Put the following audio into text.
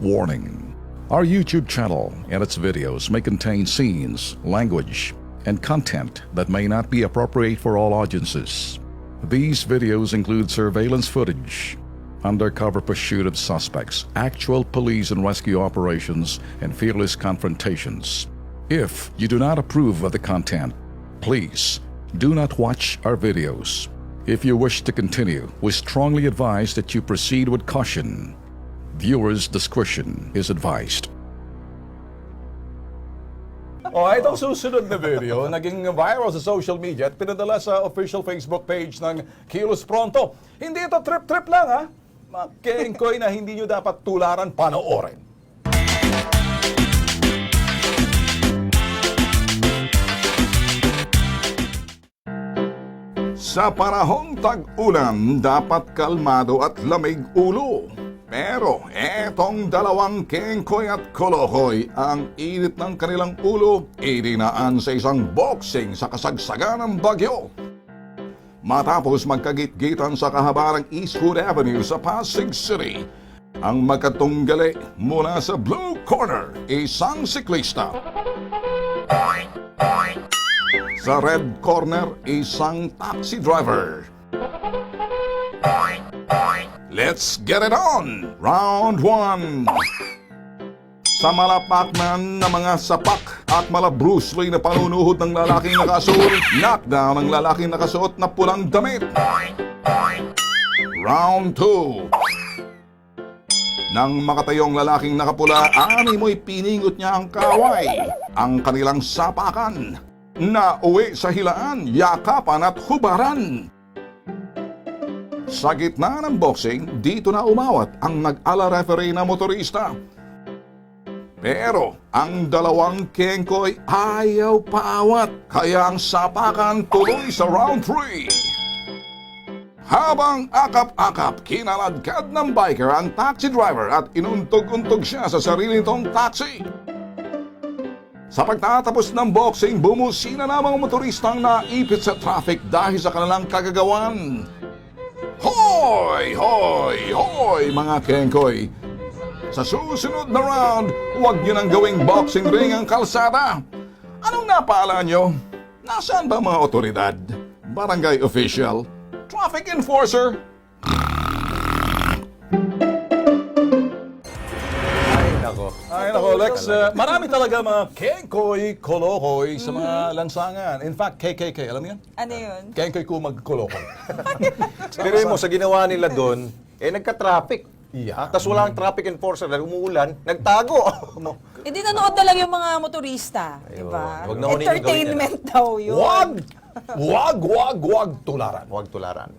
Warning: our YouTube channel and its videos may contain scenes, language, and content that may not be appropriate for all audiences. These videos include surveillance footage, undercover pursuit of suspects, actual police and rescue operations, and fearless confrontations. If you do not approve of the content, please do not watch our videos. If you wish to continue, we strongly advise that you proceed with caution. Viewers' discretion is advised. Itong susunod na video, naging viral sa social media at pinadala sa official Facebook page ng Kilos Pronto. Hindi ito trip-trip lang, ha? Mga kengkoy na hindi nyo dapat tularan panoorin. Sa panahong tag-ulan, dapat kalmado at lamig ulo. Pero etong dalawang kengkoy at kolokoy, ang init ng kanilang ulo, idinaan sa isang boxing sa kasagsagan ng bagyo. Matapos magkagit-gitan sa kahabaan ng Eastwood Avenue sa Pasig City, ang magkatunggali mula sa Blue Corner, isang siklista. Sa Red Corner, isang taxi driver. Let's get it on! Round 1. Sa malapaknan na mga sapak at mala Bruce Lee na panunuhod ng lalaking nakasuot, knockdown ng lalaking nakasuot na pulang damit. Round 2. Nang makatayong lalaking nakapula, mo'y piningot niya ang kaway. Ang kanilang sapakan na uwi sa hilaan, yakapan at hubaran. Sa gitna ng boxing, dito na umawat ang nag-ala referee na motorista. Pero ang dalawang kengkoy ayaw paawat, kaya ang sapakan tuloy sa round 3. Habang akap-akap, kinaladkad ng biker ang taxi driver at inuntog-untog siya sa sarili nitong taxi. Sa pagtatapos ng boxing, bumusina na mga motoristang naipit sa traffic dahil sa kanilang kagagawan. Hoy! Hoy! Hoy! Mga kengkoy! Sa susunod na round, huwag nyo nang gawing boxing ring ang kalsada. Anong napaalala nyo? Nasaan ba mga otoridad? Barangay official? Traffic enforcer? Ay nako, Lex, marami talaga mga kengkoy, kolokoy sa mga lansangan. In fact, KKK, alam mo yan? Ano yun? Kengkoy kumag kolokoy. Pero mo, sa ginawa nila doon, nagka-traffic. Yeah. Tapos wala kang traffic enforcer dahil umuulan, nagtago. Hindi nanood na lang yung mga motorista. Diba? Wag na hunin yung Entertainment daw yun. Wag tularan. Huwag tularan.